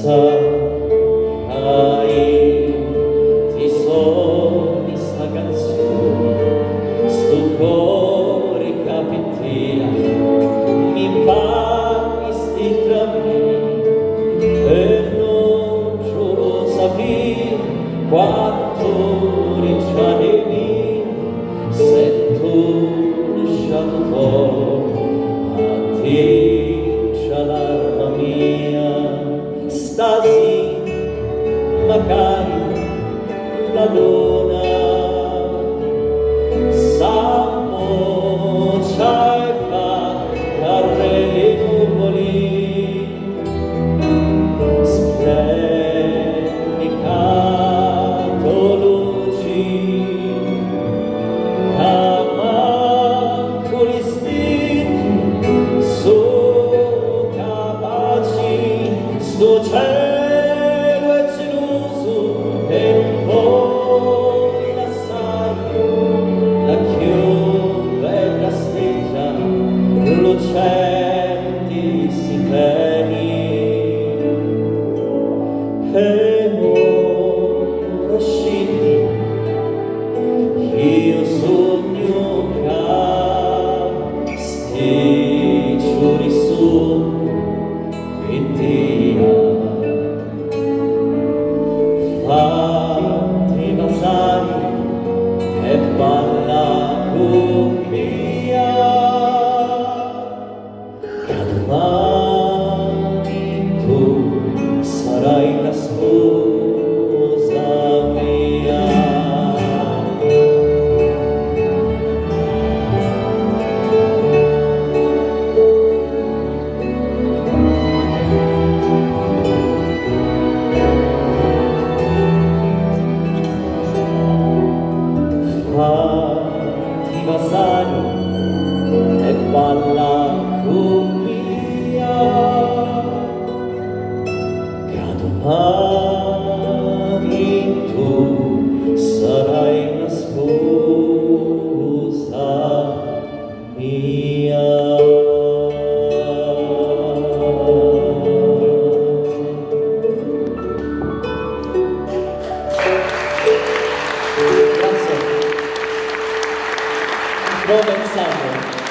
sai ti sono sta canzone sto cuore capitia mi parli sti cammini e non giuro sapere quanto riccianevi se tu lasciato a te c'è l'arma mia stasi magari la luna sammo c'hai fa carrelli nuvoli splendicato luci amancoli stitti so capaci sto cielo è geloso e non vuoi lasciare la chiovetta steggia lucenti si veni e ora scendi io sogno che sti giorni sono e Dio fatti basari e balla con mia che domani tu sarai la sposa mia. Fatti basari e balla con mia che domani tu sarai la sposa mia. Grazie. Buon messaggio.